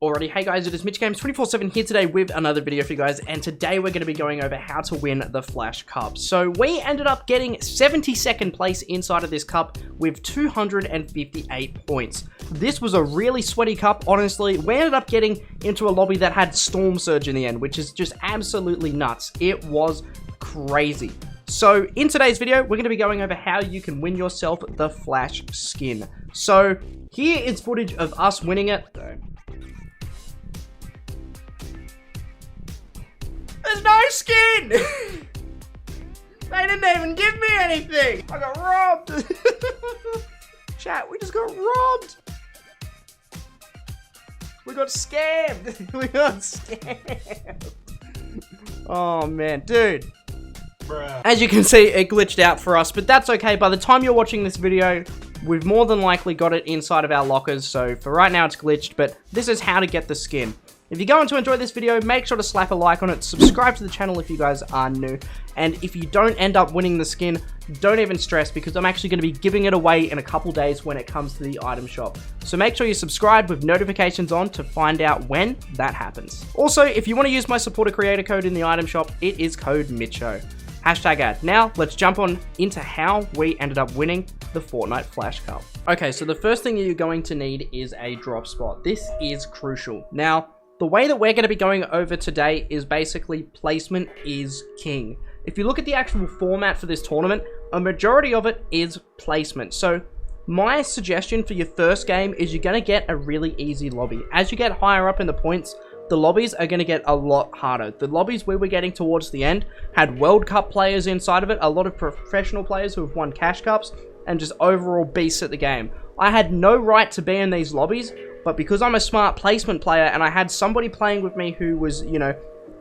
Alrighty, hey guys, it is Mitch Games 24/7 here today with another video for you guys, and today we're going to be going over how to win the Flash Cup. So we ended up getting 72nd place inside of this cup with 258 points. This was a really sweaty cup, honestly. We ended up getting into a lobby that had Storm Surge in the end, which is just absolutely nuts. It was crazy. So in today's video, we're going to be going over how you can win yourself the Flash skin. So here is footage of us winning it. There's no skin! They didn't even give me anything! I got robbed! Chat, we just got robbed! We got scammed! We got scammed! Oh man, dude. Bruh. As you can see, it glitched out for us, but that's okay. By the time you're watching this video, we've more than likely got it inside of our lockers, so for right now it's glitched, but this is how to get the skin. If you're going to enjoy this video, make sure to slap a like on it, subscribe to the channel if you guys are new, and if you don't end up winning the skin, don't even stress because I'm actually going to be giving it away in a couple days when it comes to the item shop. So make sure you subscribe with notifications on to find out when that happens. Also, if you want to use my supporter creator code in the item shop, it is code MITCHO. #ad. Now, let's jump on into how we ended up winning the Fortnite Flash Cup. Okay, so the first thing you're going to need is a drop spot. This is crucial. Now, the way that we're going to be going over today is basically placement is king. If you look at the actual format for this tournament, a majority of it is placement. So my suggestion for your first game is you're going to get a really easy lobby. As you get higher up in the points, the lobbies are going to get a lot harder. The lobbies we were getting towards the end had World Cup players inside of it, a lot of professional players who have won cash cups, and just overall beasts at the game. I had no right to be in these lobbies, but because I'm a smart placement player and I had somebody playing with me who was, you know,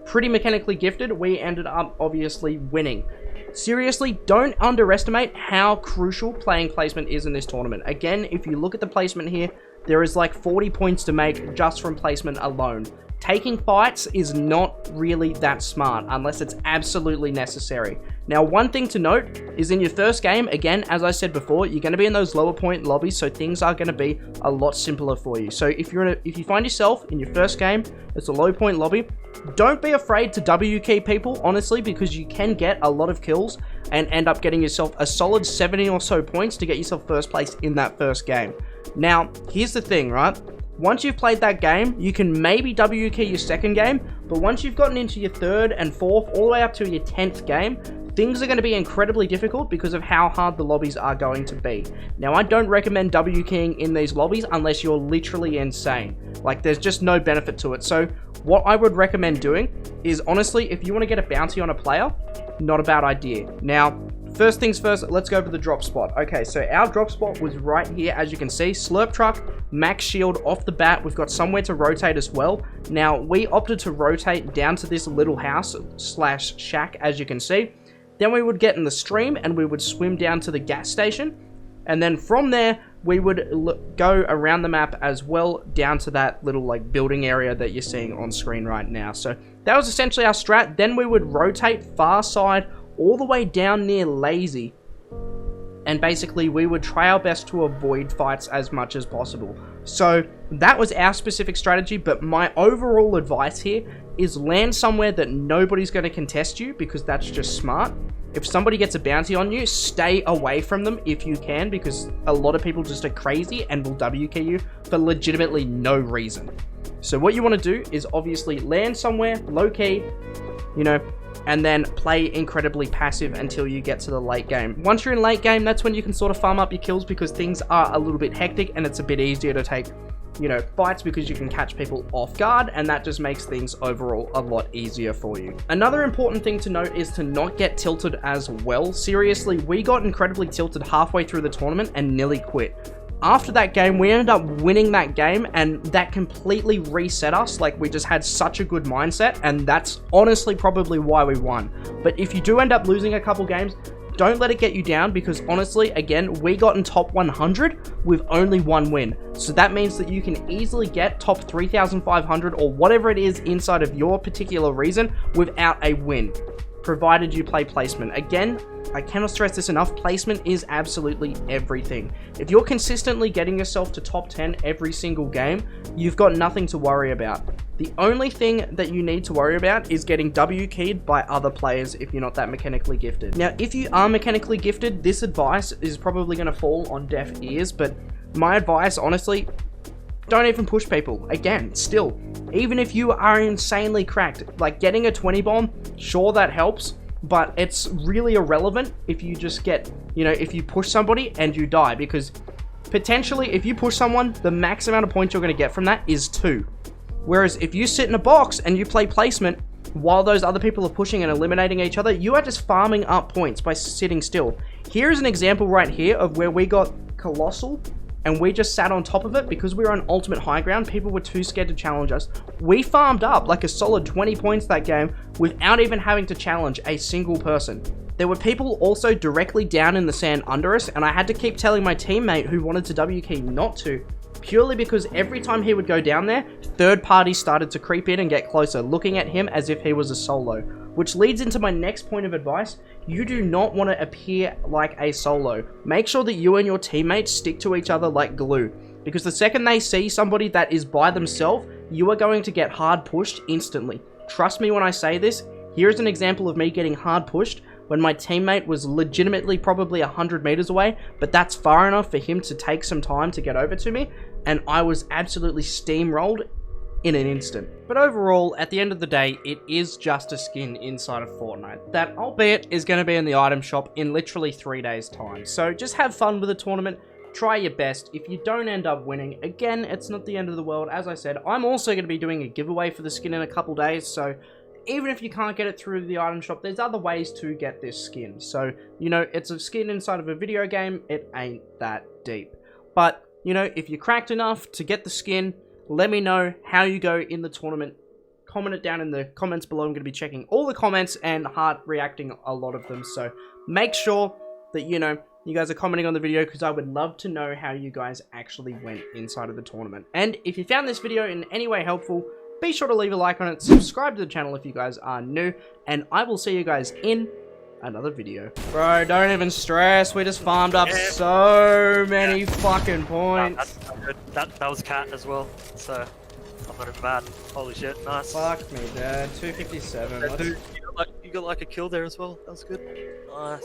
pretty mechanically gifted, we ended up obviously winning. Seriously, don't underestimate how crucial playing placement is in this tournament. Again, if you look at the placement here, there is like 40 points to make just from placement alone. Taking fights is not really that smart unless it's absolutely necessary. Now, one thing to note is in your first game, again, as I said before, you're going to be in those lower point lobbies, so things are going to be a lot simpler for you. So if you find yourself in your first game, it's a low point lobby, don't be afraid to W key people, honestly, because you can get a lot of kills and end up getting yourself a solid 70 or so points to get yourself first place in that first game. Now, here's the thing, right? Once you've played that game, you can maybe W key your second game, but once you've gotten into your third and fourth, all the way up to your 10th game, things are going to be incredibly difficult because of how hard the lobbies are going to be. Now, I don't recommend W keying in these lobbies unless you're literally insane. Like, there's just no benefit to it. So, what I would recommend doing is, honestly, if you want to get a bounty on a player, not a bad idea. Now, first things first, let's go over the drop spot. Okay, so our drop spot was right here, as you can see. Slurp truck, max shield off the bat. We've got somewhere to rotate as well. Now, we opted to rotate down to this little house slash shack, as you can see. Then we would get in the stream and we would swim down to the gas station. And then from there, we would go around the map as well down to that little like building area that you're seeing on screen right now. So that was essentially our strat. Then we would rotate far side all the way down near Lazy, and basically we would try our best to avoid fights as much as possible. So that was our specific strategy, but my overall advice here is land somewhere that nobody's going to contest you, because that's just smart. If somebody gets a bounty on you, stay away from them if you can, because a lot of people just are crazy and will W key you for legitimately no reason. So what you want to do is obviously land somewhere low key, you know, and then play incredibly passive until you get to the late game. Once you're in late game, that's when you can sort of farm up your kills, because things are a little bit hectic and it's a bit easier to take, you know, fights, because you can catch people off guard, and that just makes things overall a lot easier for you. Another important thing to note is to not get tilted as well. Seriously, we got incredibly tilted halfway through the tournament and nearly quit. After that game, we ended up winning that game, and that completely reset us. Like, we just had such a good mindset, and that's honestly probably why we won. But if you do end up losing a couple games, don't let it get you down, because honestly, again, we got in top 100 with only one win. So that means that you can easily get top 3,500 or whatever it is inside of your particular region without a win. provided you play placement. Again, I cannot stress this enough, placement is absolutely everything. If you're consistently getting yourself to top 10 every single game, you've got nothing to worry about. The only thing that you need to worry about is getting W keyed by other players if you're not that mechanically gifted. Now, if you are mechanically gifted, this advice is probably going to fall on deaf ears, but my advice, honestly, don't even push people. Again, still, even if you are insanely cracked, like getting a 20 bomb, sure, that helps, but it's really irrelevant if you just get, you know, if you push somebody and you die, because potentially if you push someone, the max amount of points you're going to get from that is 2. Whereas if you sit in a box and you play placement while those other people are pushing and eliminating each other, you are just farming up points by sitting still. Here's an example right here of where we got Colossal and we just sat on top of it because we were on ultimate high ground. People were too scared to challenge us. We farmed up like a solid 20 points that game without even having to challenge a single person. There were people also directly down in the sand under us, and I had to keep telling my teammate who wanted to W key not to, purely because every time he would go down there, third parties started to creep in and get closer, looking at him as if he was a solo. Which leads into my next point of advice. You do not want to appear like a solo. Make sure that you and your teammates stick to each other like glue. Because the second they see somebody that is by themselves, you are going to get hard pushed instantly. Trust me when I say this. Here's an example of me getting hard pushed when my teammate was legitimately probably 100 meters away, but that's far enough for him to take some time to get over to me, and I was absolutely steamrolled in an instant. But overall, at the end of the day, it is just a skin inside of Fortnite that, albeit, is going to be in the item shop in literally 3 days' time. So just have fun with the tournament, try your best. If you don't end up winning, again, it's not the end of the world. As I said, I'm also going to be doing a giveaway for the skin in a couple days, so even if you can't get it through the item shop, there's other ways to get this skin. So, you know, it's a skin inside of a video game, it ain't that deep. But, you know, if you're cracked enough to get the skin, let me know how you go in the tournament. Comment it down in the comments below. I'm going to be checking all the comments and heart reacting a lot of them. So make sure that, you know, you guys are commenting on the video, because I would love to know how you guys actually went inside of the tournament. And if you found this video in any way helpful, be sure to leave a like on it, subscribe to the channel if you guys are new, and I will see you guys in another video. Bro, don't even stress, we just farmed up so many fucking points. That was cat as well, so I'm not even mad. Holy shit, nice. Fuck me, dude. 257. Dude, you got like a kill there as well, that was good. Nice.